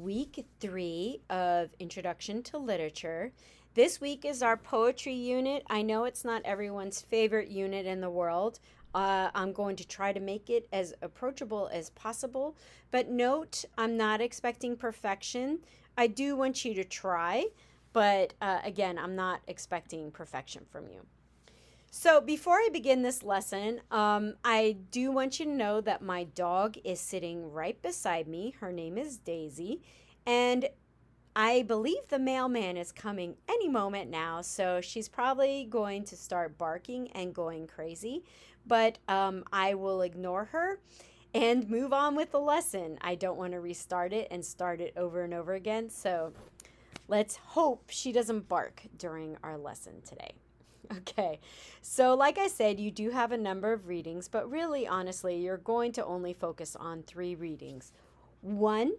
Week 3 of Introduction to Literature. This week is our poetry unit. I know it's not everyone's favorite unit in the world. I'm going to try to make it as approachable as possible. But note, I'm not expecting perfection. I do want you to try, but again, I'm not expecting perfection from you. So before I begin this lesson, I do want you to know that my dog is sitting right beside me. Her name is Daisy, and I believe the mailman is coming any moment now, so she's probably going to start barking and going crazy, but I will ignore her and move on with the lesson. I don't want to restart it and start it over and over again, so let's hope she doesn't bark during our lesson today. Okay, so like I said, you do have a number of readings, but really, honestly, you're going to only focus on 3 readings. 1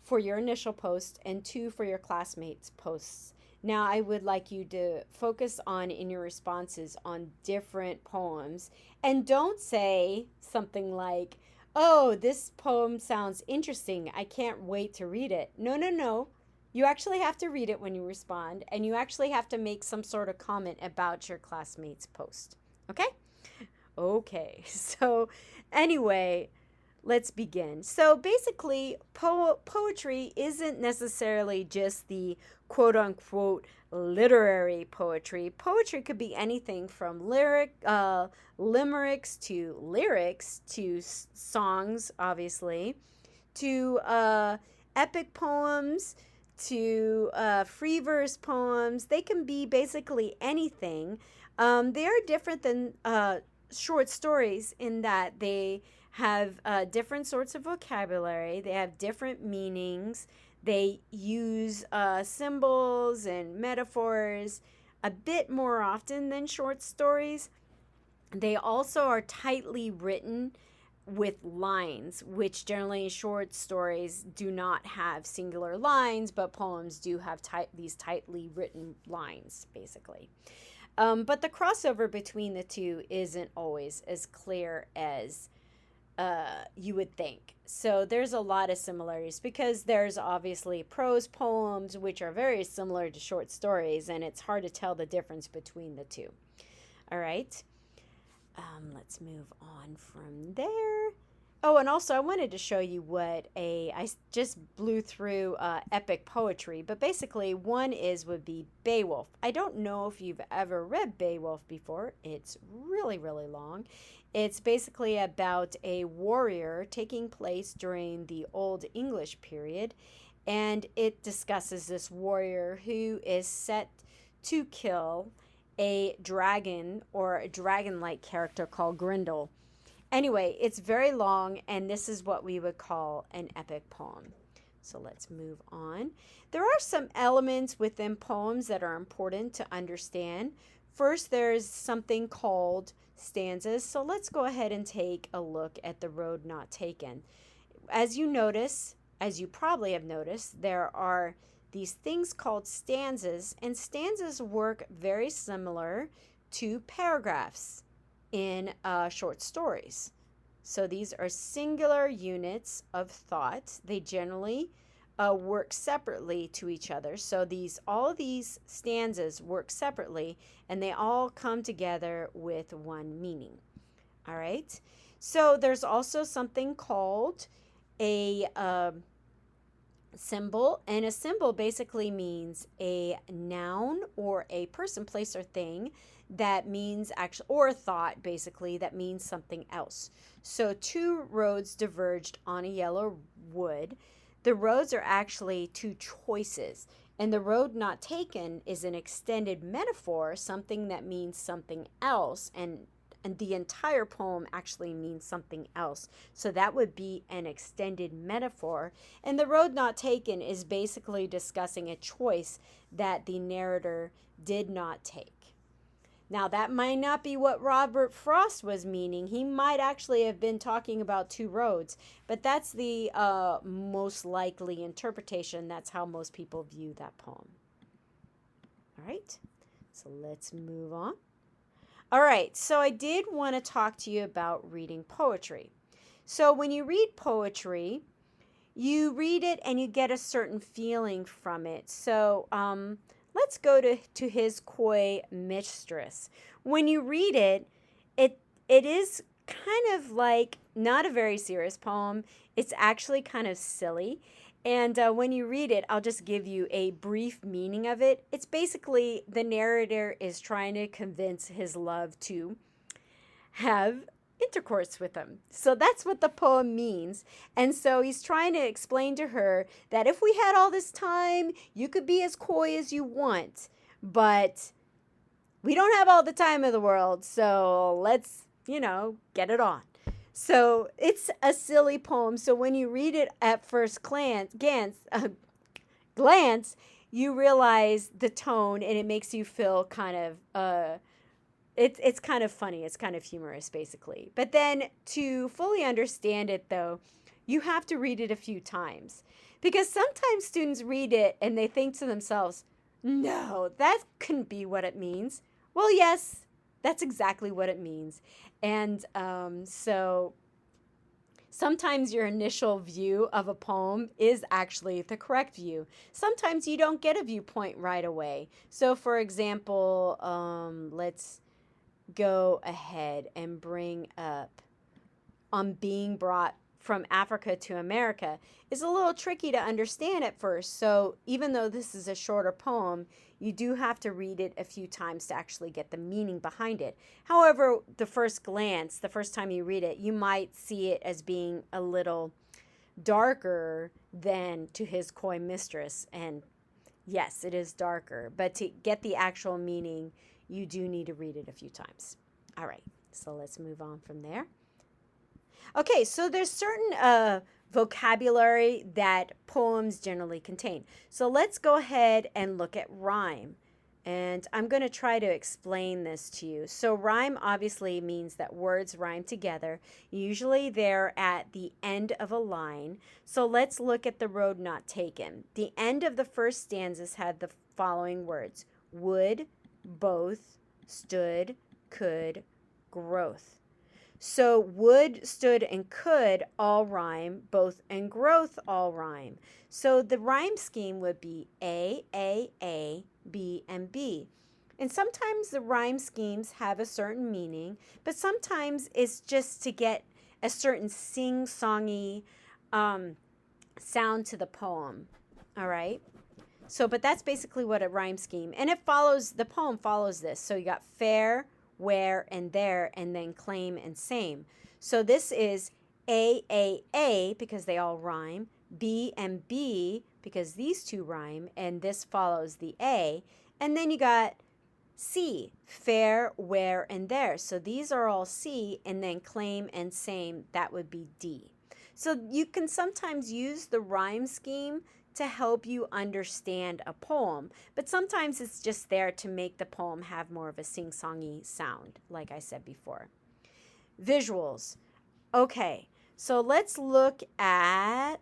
for your initial post and 2 for your classmates' posts. Now, I would like you to focus on in your responses on different poems, and don't say something like, oh, this poem sounds interesting. I can't wait to read it. No, no, no. You actually have to read it when you respond, and you actually have to make some sort of comment about your classmate's post. Okay? Okay. So, anyway, let's begin. So, basically, poetry isn't necessarily just the quote unquote literary poetry. Poetry could be anything from limericks to lyrics to songs, obviously, to epic poems to free verse poems. They can be basically anything. They are different than short stories in that they have different sorts of vocabulary, they have different meanings, they use symbols and metaphors a bit more often than short stories. They also are tightly written with lines, which generally short stories do not have singular lines, but poems do have these tightly written lines, basically. But the crossover between the two isn't always as clear as you would think. So there's a lot of similarities because there's obviously prose poems, which are very similar to short stories, and it's hard to tell the difference between the two. All right. Let's move on from there. Oh, and also I wanted to show you I just blew through epic poetry, but basically would be Beowulf. I don't know if you've ever read Beowulf before. It's really, really long. It's basically about a warrior taking place during the Old English period, and it discusses this warrior who is set to kill a dragon or a dragon-like character called Grendel. Anyway, it's very long, and this is what we would call an epic poem. So let's move on. There are some elements within poems that are important to understand. First, there's something called stanzas. So let's go ahead and take a look at The Road Not Taken. As you probably have noticed, there are these things called stanzas, and stanzas work very similar to paragraphs in short stories. So these are singular units of thought. They generally work separately to each other. So all of these stanzas work separately, and they all come together with one meaning. All right. So there's also something called a symbol, and a symbol basically means a noun or a person, place, or thing that means actually, or a thought basically that means something else. So 2 roads diverged on a yellow wood. The roads are actually 2 choices, and the road not taken is an extended metaphor, something that means something else, and the entire poem actually means something else. So that would be an extended metaphor. And the road not taken is basically discussing a choice that the narrator did not take. Now, that might not be what Robert Frost was meaning. He might actually have been talking about 2 roads, but that's the most likely interpretation. That's how most people view that poem. All right, so let's move on. All right, so I did want to talk to you about reading poetry. So when you read poetry, you read it and you get a certain feeling from it. So let's go to his coy mistress. When you read it, it it is kind of like not a very serious poem. It's actually kind of silly. And when you read it, I'll just give you a brief meaning of it. It's basically the narrator is trying to convince his love to have intercourse with him. So that's what the poem means. And so he's trying to explain to her that if we had all this time, you could be as coy as you want, but we don't have all the time in the world. So let's, get it on. So it's a silly poem. So when you read it at first glance, you realize the tone and it makes you feel kind of it's kind of funny. It's kind of humorous, basically. But then to fully understand it, though, you have to read it a few times. Because sometimes students read it and they think to themselves, no, that couldn't be what it means. Well, yes, that's exactly what it means. And so sometimes your initial view of a poem is actually the correct view. Sometimes you don't get a viewpoint right away. So, for example, let's go ahead and bring up on being brought from Africa to America is a little tricky to understand at first. So even though this is a shorter poem, you do have to read it a few times to actually get the meaning behind it. However, the first time you read it, you might see it as being a little darker than To His Coy Mistress. And yes, it is darker, but to get the actual meaning, you do need to read it a few times. All right, so let's move on from there. Okay, so there's certain vocabulary that poems generally contain. So let's go ahead and look at rhyme. And I'm going to try to explain this to you. So rhyme obviously means that words rhyme together. Usually they're at the end of a line. So let's look at The Road Not Taken. The end of the first stanzas had the following words: would, both, stood, could, growth. So would, stood, and could all rhyme. Both and growth all rhyme. So the rhyme scheme would be A, B, and B. And sometimes the rhyme schemes have a certain meaning, but sometimes it's just to get a certain sing-songy sound to the poem. All right? So, but that's basically what a rhyme scheme. And the poem follows this. So you got fair, where, and there, and then claim and same. So this is A, because they all rhyme, B and B, because these two rhyme, and this follows the A. And then you got C, fair, where, and there. So these are all C, and then claim and same, that would be D. So you can sometimes use the rhyme scheme to help you understand a poem, but sometimes it's just there to make the poem have more of a sing-songy sound, like I said before. Visuals. Okay, so let's look at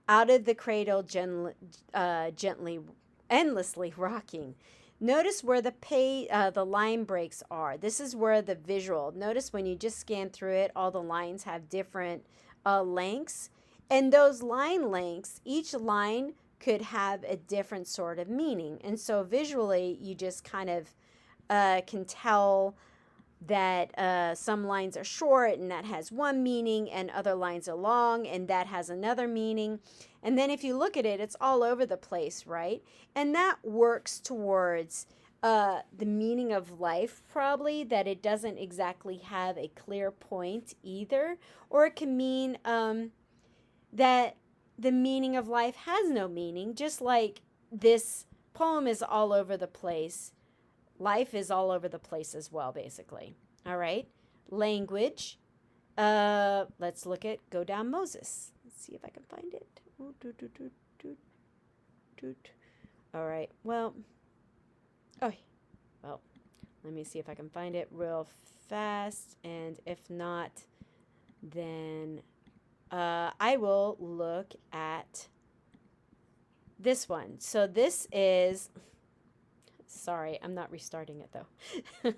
Out of the Cradle, Gently, Endlessly Rocking. Notice where the line breaks are. This is where the visual. Notice when you just scan through it, all the lines have different lengths. And those line lengths, each line could have a different sort of meaning. And so visually, you just kind of can tell that some lines are short and that has one meaning, and other lines are long and that has another meaning. And then if you look at it, it's all over the place, right? And that works towards the meaning of life, probably, that it doesn't exactly have a clear point either. Or it can mean that the meaning of life has no meaning, just like this poem is all over the place. Life is all over the place as well, basically. All right. Language. Let's go down Moses. Let's see if I can find it. All right. Well, let me see if I can find it real fast. And if not, then I will look at this one. So this is Sorry, I'm not restarting it though.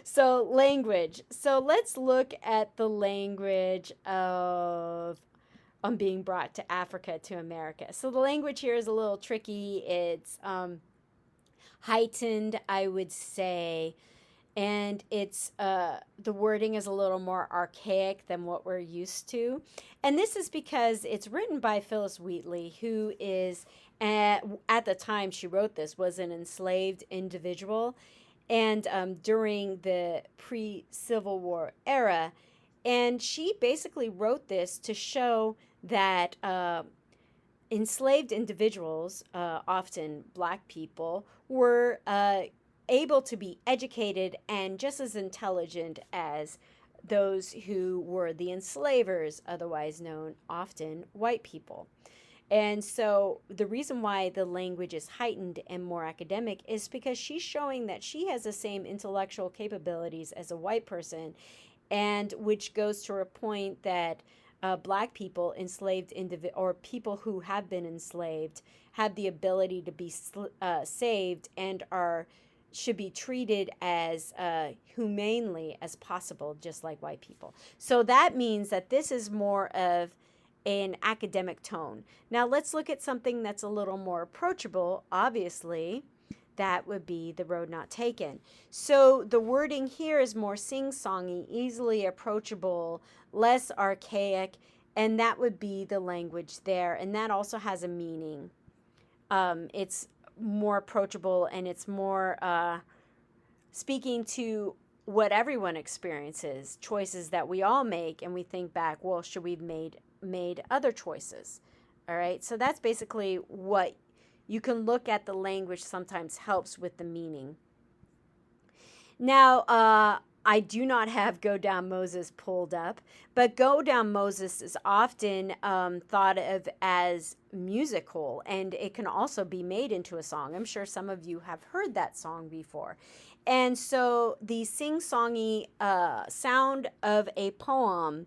So, language. So, let's look at the language of being brought to Africa to America. So, the language here is a little tricky. It's heightened, I would say, and it's the wording is a little more archaic than what we're used to, and this is because it's written by Phyllis Wheatley, who is at the time she wrote this was an enslaved individual, and during the pre-Civil War era, and she basically wrote this to show that enslaved individuals, often black people, were able to be educated and just as intelligent as those who were the enslavers, otherwise known often white people. And so the reason why the language is heightened and more academic is because she's showing that she has the same intellectual capabilities as a white person, and which goes to a point that black people, enslaved or people who have been enslaved, have the ability to be saved and are should be treated as humanely as possible, just like white people. So that means that this is more of an academic tone. Now let's look at something that's a little more approachable. Obviously, that would be The Road Not Taken. So the wording here is more sing-songy, easily approachable, less archaic, and that would be the language there. And that also has a meaning. It's more approachable, and it's more speaking to what everyone experiences, choices that we all make, and we think back, well, should we have made other choices? All right, so that's basically what you can look at. The language sometimes helps with the meaning. Now, I do not have Go Down Moses pulled up, but Go Down Moses is often thought of as musical, and it can also be made into a song. I'm sure some of you have heard that song before. And so the sing-songy sound of a poem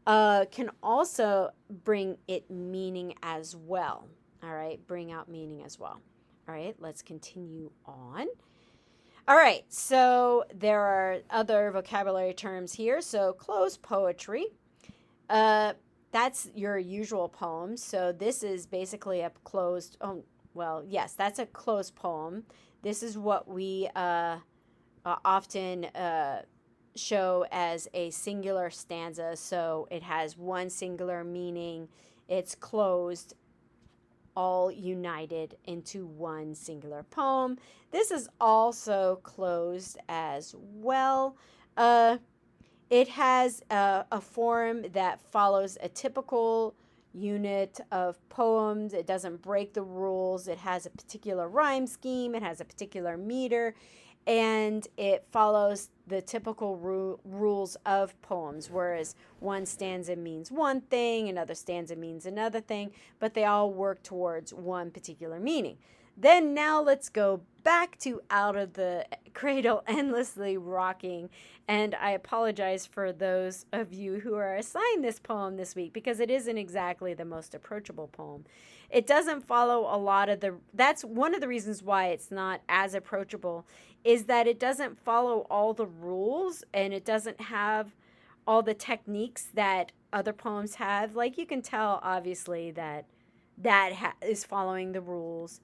can also bring it meaning as well. All right, bring out meaning as well. All right, let's continue on. All right, so there are other vocabulary terms here. So closed poetry, that's your usual poem. So this is basically a closed, yes, that's a closed poem. This is what we often show as a singular stanza. So it has one singular meaning. It's closed, all united into one singular poem. This is also closed as well. It has a form that follows a typical unit of poems. It doesn't break the rules. It has a particular rhyme scheme. It has a particular meter, and it follows the typical rules of poems, whereas one stanza means one thing, another stanza means another thing, but they all work towards one particular meaning. Then now let's go back to Out of the Cradle Endlessly Rocking, and I apologize for those of you who are assigned this poem this week because it isn't exactly the most approachable poem. It doesn't follow a lot of that's one of the reasons why it's not as approachable, is that it doesn't follow all the rules and it doesn't have all the techniques that other poems have. Like, you can tell obviously that is following the rules.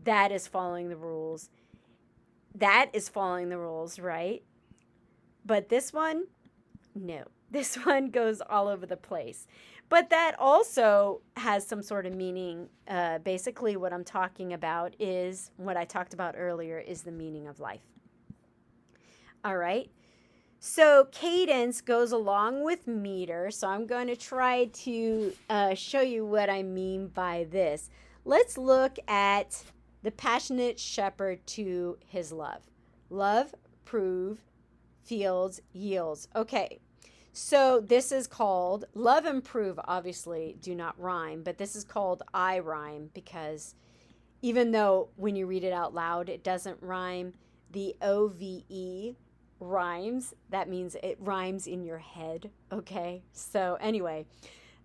That is following the rules. That is following the rules, right? But this one, no. This one goes all over the place. But that also has some sort of meaning. Basically, what I'm talking about is what I talked about earlier, is the meaning of life. All right. So cadence goes along with meter. So I'm going to try to show you what I mean by this. Let's look at the passionate shepherd to his love. Love, prove, fields, yields. Okay. So this is called, love and prove obviously do not rhyme, but this is called I rhyme, because even though when you read it out loud it doesn't rhyme, the OVE rhymes. That means it rhymes in your head, okay? So anyway,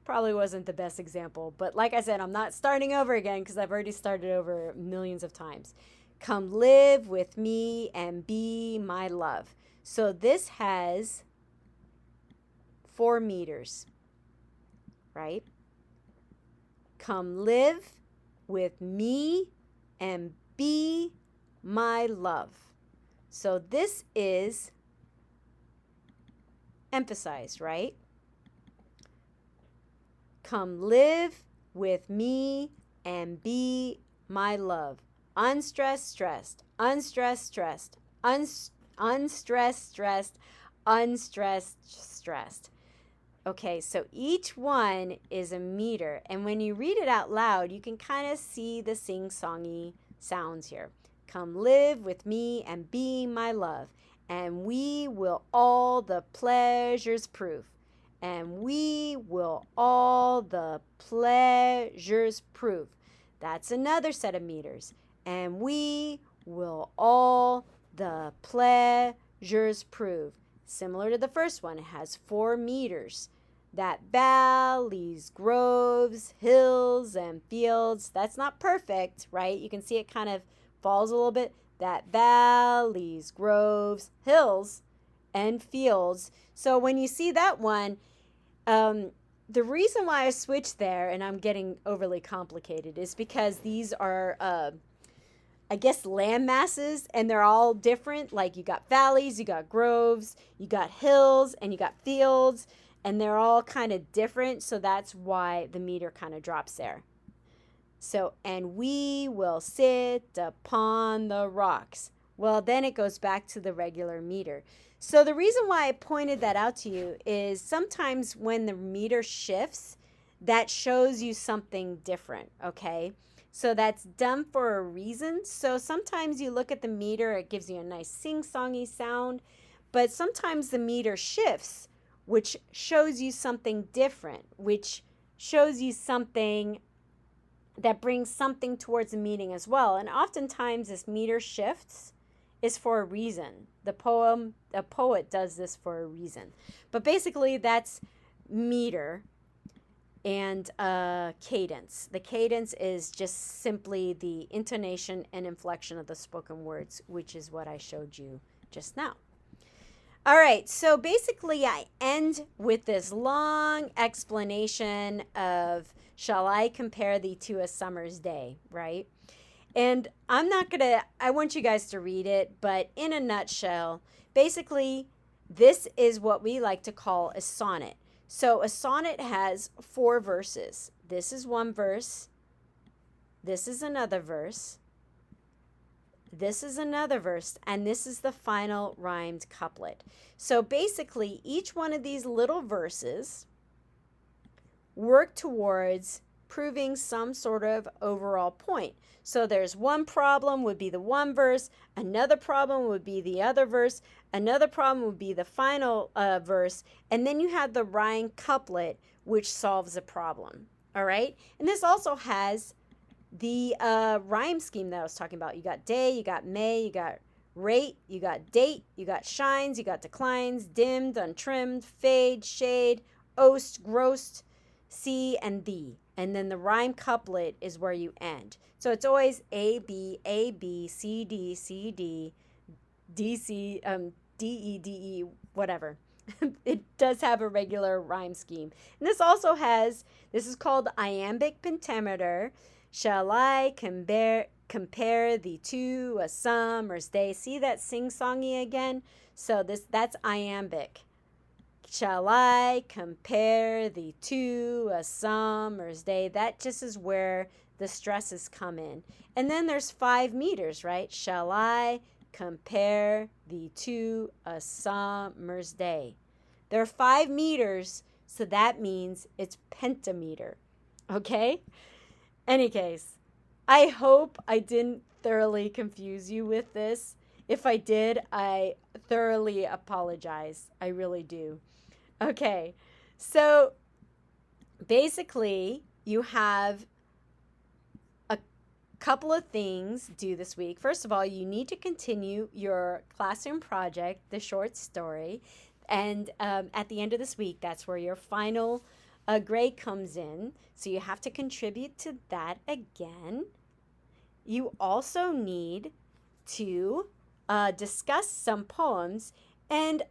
probably wasn't the best example, but like I said, I'm not starting over again because I've already started over millions of times. Come live with me and be my love. So this has 4 meters, right? Come live with me and be my love. So this is emphasized, right? Come live with me and be my love. Unstressed, stressed, unstressed, stressed, unstressed, stressed, unstressed, stressed. Okay, so each one is a meter, and when you read it out loud, you can kind of see the sing-songy sounds here. Come live with me and be my love, and we will all the pleasures prove. And we will all the pleasures prove. That's another set of meters. And we will all the pleasures prove. Similar to the first one, it has 4 meters. That valleys, groves, hills, and fields, that's not perfect, right? You can see it kind of falls a little bit. That valleys, groves, hills, and fields. So when you see that one, the reason why I switched there, and I'm getting overly complicated, is because these are I guess land masses, and they're all different. Like you got valleys, you got groves, you got hills, and you got fields, and they're all kind of different. So that's why the meter kind of drops there. So, and we will sit upon the rocks. Well, then it goes back to the regular meter. So the reason why I pointed that out to you is sometimes when the meter shifts, that shows you something different, okay? So that's done for a reason. So sometimes you look at the meter, it gives you a nice sing-songy sound, but sometimes the meter shifts, which shows you something different, which shows you something that brings something towards the meaning as well. And oftentimes this meter shifts is for a reason. The poet does this for a reason. But basically that's meter and cadence. The cadence is just simply the intonation and inflection of the spoken words, which is what I showed you just now. All right, so basically I end with this long explanation of shall I compare thee to a summer's day, right? And I want you guys to read it, but in a nutshell, basically this is what we like to call a sonnet. So a sonnet has 4 verses. This is one verse. This is another verse. This is another verse, and this is the final rhymed couplet. So basically, each one of these little verses work towards proving some sort of overall point. So there's one problem would be the one verse, another problem would be the other verse, another problem would be the final verse, and then you have the rhyme couplet, which solves a problem. All right? And this also has the rhyme scheme that I was talking about. You got day, you got may, you got rate, you got date, you got shines, you got declines, dimmed, untrimmed, fade, shade, oast, grossed, see, and thee. And then the rhyme couplet is where you end. So it's always A, B, C, D, C, D, D, C, D, E, D, E, whatever. It does have a regular rhyme scheme. And this also has, this is called iambic pentameter. Shall I compare thee to a summer's day? See that sing-songy again? So that's iambic. Shall I compare thee to a summer's day? That just is where the stresses come in. And then there's 5 meters, right? Shall I compare thee to a summer's day? There are 5 meters, so that means it's pentameter. Okay? Any case, I hope I didn't thoroughly confuse you with this. If I did, I thoroughly apologize. I really do. Okay, so basically you have a couple of things due this week. First of all, you need to continue your classroom project, the short story. And at the end of this week, that's where your final grade comes in. So you have to contribute to that again. You also need to discuss some poems, and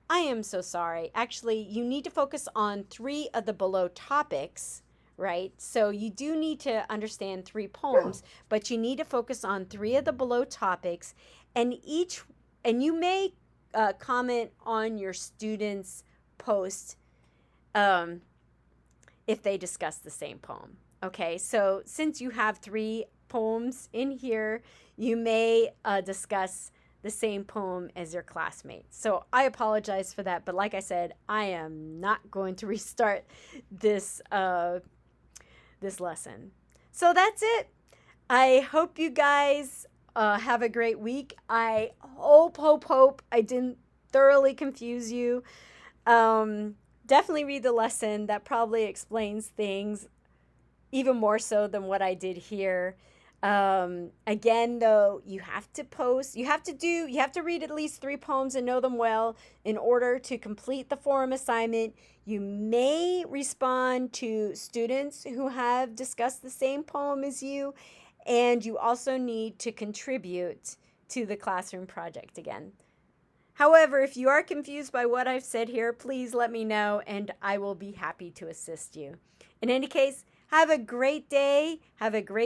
I am so sorry. Actually, you need to focus on 3 of the below topics, right? So you do need to understand 3 poems, but you need to focus on 3 of the below topics, and you may comment on your students' post if they discuss the same poem. Okay, so since you have 3 poems in here, you may discuss the same poem as your classmates. So I apologize for that, but like I said, I am not going to restart this this lesson. So that's it. I hope you guys have a great week. I hope I didn't thoroughly confuse you. Definitely read the lesson. That probably explains things even more so than what I did here. Again, though, you have to read at least 3 poems and know them well in order to complete the forum assignment. You may respond to students who have discussed the same poem as you, and you also need to contribute to the classroom project again. However, if you are confused by what I've said here, please let me know and I will be happy to assist you. In any case, have a great day. Have a great